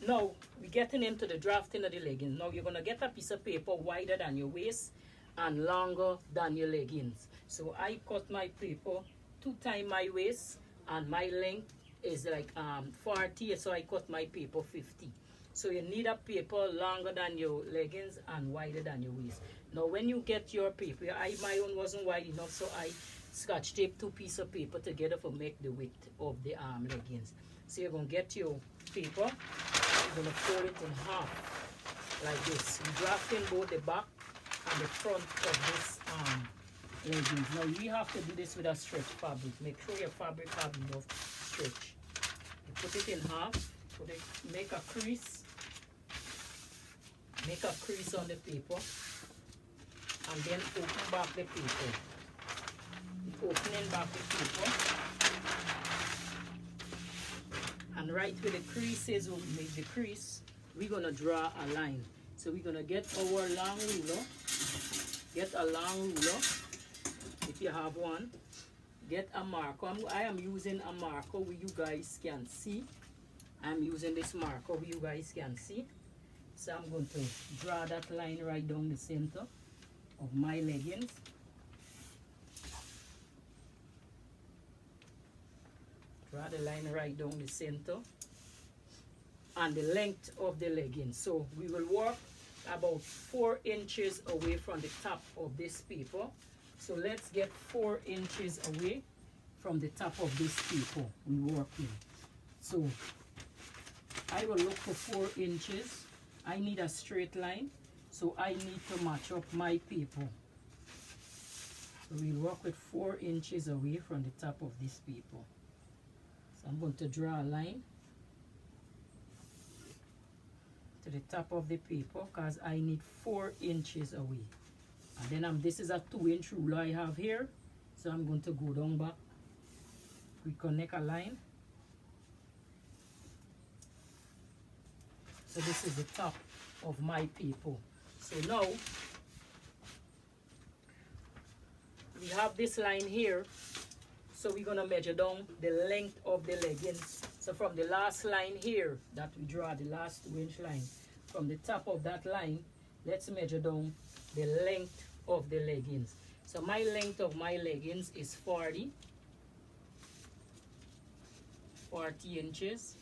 Now, we're getting into the drafting of the leggings. Now, you're going to get a piece of paper wider than your waist and longer than your leggings. So, I cut my paper 2 times my waist, and my length is like 40, so I cut my paper 50. So, you need a paper longer than your leggings and wider than your waist. Now, when you get your paper, my own wasn't wide enough, so I scotch tape 2 pieces of paper together for make the width of the leggings. So, you're going to get your paper. You're going to fold it in half like this. We're drafting both the back and the front of this leggings. Now you have to do this with a stretch fabric. Make sure your fabric have enough stretch. You put it in half, make a crease on the paper, and then open back the paper. Opening back the paper. And right where the crease is, where we make the crease, we're going to draw a line. So we're going to get our long ruler. Get a long ruler, if you have one. Get a marker. I am using a marker where you guys can see. I'm using this marker where you guys can see. So I'm going to draw that line right down the center of my leggings. Draw the line right down the center and the length of the leggings. So we will work about 4 inches away from the top of this paper. So let's get 4 inches away from the top of this paper we work in. So I will look for 4 inches. I need a straight line, so I need to match up my paper. So we'll work with 4 inches away from the top of this paper. So I'm going to draw a line to the top of the paper because I need 4 inches away. And then this is a 2-inch ruler I have here. So I'm going to go down back. We connect a line. So this is the top of my paper. So now we have this line here. So we're going to measure down the length of the leggings. So from the last line here that we draw, the last 2-inch line, from the top of that line, let's measure down the length of the leggings. So my length of my leggings is 40 inches.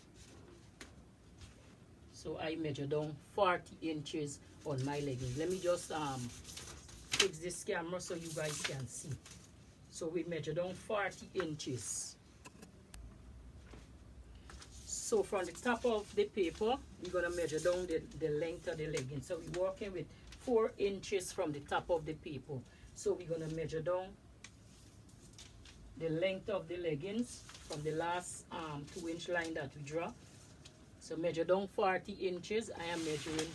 So I measure down 40 inches on my leggings. Let me just fix this camera so you guys can see. So we measure down 40 inches. So from the top of the paper, we're going to measure down the length of the leggings. So we're working with 4 inches from the top of the paper. So we're going to measure down the length of the leggings from the last 2-inch line that we draw. So measure down 40 inches. I am measuring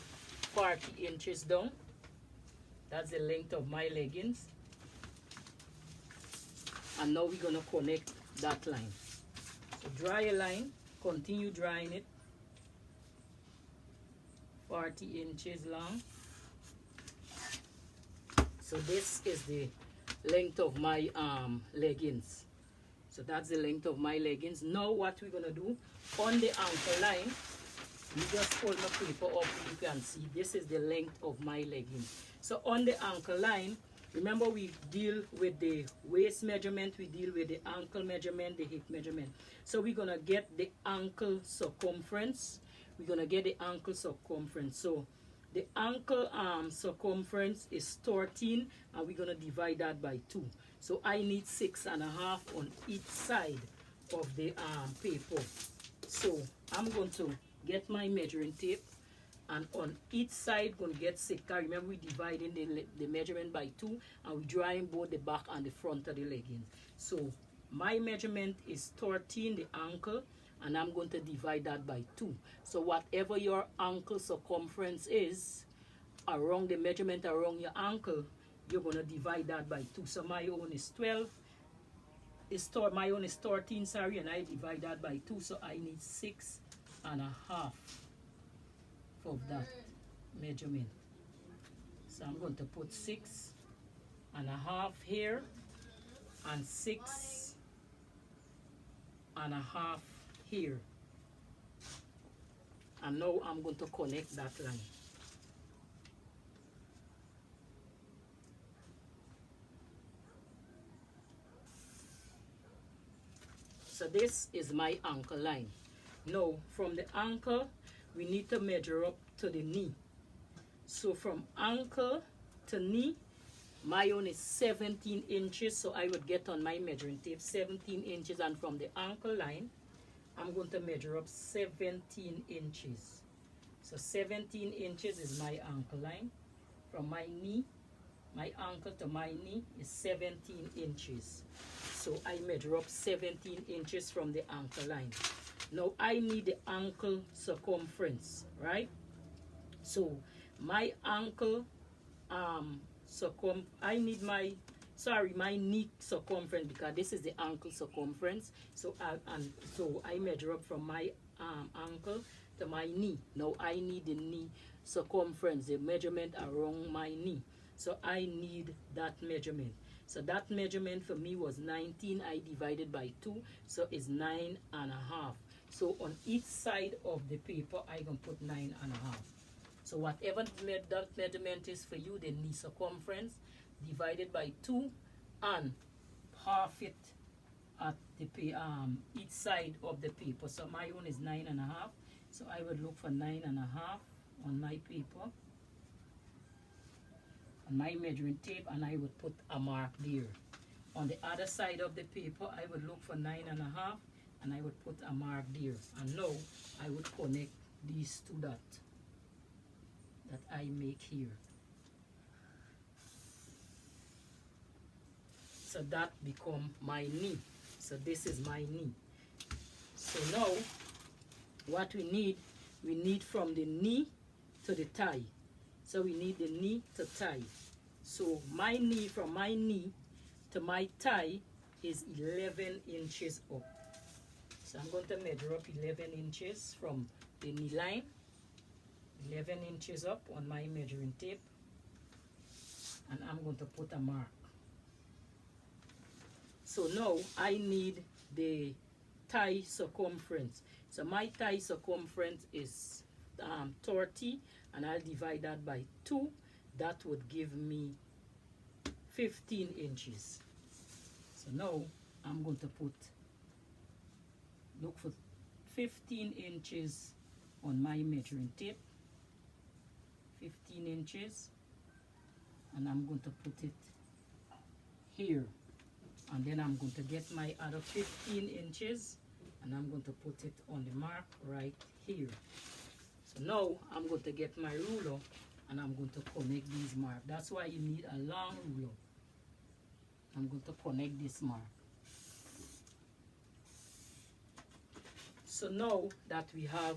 40 inches down. That's the length of my leggings. And now we're going to connect that line. So draw your line, continue drawing it. 40 inches long. So this is the length of my leggings. So that's the length of my leggings. Now what we're going to do, on the ankle line, we just fold the paper up. You can see this is the length of my leggings. So on the ankle line, remember we deal with the waist measurement, we deal with the ankle measurement, the hip measurement. So we're going to get the ankle circumference. We're going to get the ankle circumference. So the ankle circumference is 13, and we're going to divide that by 2. So I need 6.5 on each side of the paper. So I'm going to get my measuring tape, and on each side going to get 6. Remember we dividing the measurement by 2, and we're drawing both the back and the front of the leggings. So my measurement is 13, the ankle, and I'm going to divide that by 2. So whatever your ankle circumference is around the measurement around your ankle, you're going to divide that by 2. So my own is 12. My own is 13, sorry, and I divide that by 2. So I need 6.5 of that measurement. So I'm going to put 6.5 here and 6.5 here. And now I'm going to connect that line. So this is my ankle line. Now from the ankle, we need to measure up to the knee. So from ankle to knee, my own is 17 inches. So I would get on my measuring tape 17 inches. And from the ankle line, I'm going to measure up 17 inches. So 17 inches is my ankle line. From my knee, my ankle to my knee is 17 inches. So I measure up 17 inches from the ankle line. Now I need the ankle circumference, right? So my ankle I need my knee circumference, because this is the ankle circumference. So I measure up from my ankle to my knee. Now I need the knee circumference, the measurement around my knee. So I need that measurement. So that measurement for me was 19. I divided by 2, so it's 9.5. So on each side of the paper, I can put 9.5. So whatever that measurement is for you, the knee circumference, divided by 2, and half it at the each side of the paper. So my own is 9.5. So I would look for 9.5 on my paper, on my measuring tape, and I would put a mark there. On the other side of the paper, I would look for 9.5, and I would put a mark there. And now I would connect these two dots that I make here. So that become my knee. So this is my knee. So now what we need from the knee to the thigh. So we need the knee to thigh. So my knee, from my knee to my thigh, is 11 inches up. So I'm going to measure up 11 inches from the knee line. 11 inches up on my measuring tape. And I'm going to put a mark. So now I need the thigh circumference. So my thigh circumference is 30, and I'll divide that by 2. That would give me 15 inches. So now I'm going to look for 15 inches on my measuring tape. 15 inches, and I'm going to put it here. And then I'm going to get my other 15 inches, and I'm going to put it on the mark right here. So now I'm going to get my ruler, and I'm going to connect these marks. That's why you need a long ruler. I'm going to connect this mark. So now that we have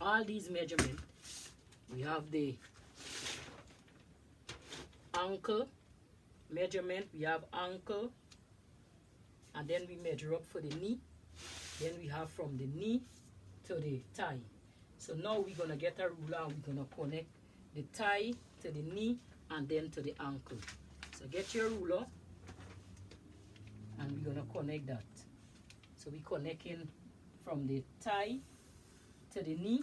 all these measurements, we have the ankle measurement, we have ankle, and then we measure up for the knee. Then we have from the knee to the thigh. So now we're going to get a ruler, and we're going to connect the thigh to the knee and then to the ankle. So get your ruler, and we're going to connect that. So we're connecting from the thigh to the knee,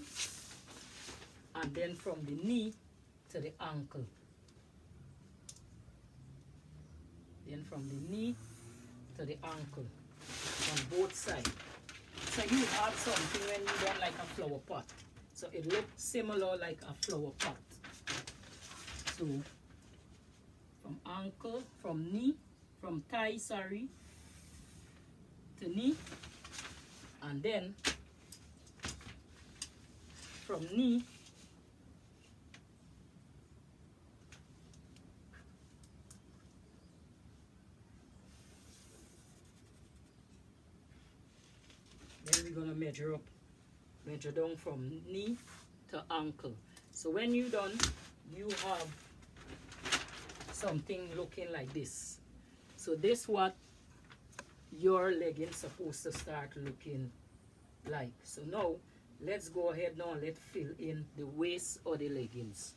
and then from the knee to the ankle. Then from the knee to the ankle on both sides. So you have something when you done like a flower pot. So it looks similar like a flower pot. So from ankle, from knee, from thigh, sorry, to knee, and then from knee then we're gonna measure down from knee to ankle. So when you're done, you have something looking like this. So this what your leggings supposed to start looking like. So now let's go ahead now and let's fill in the waist of the leggings.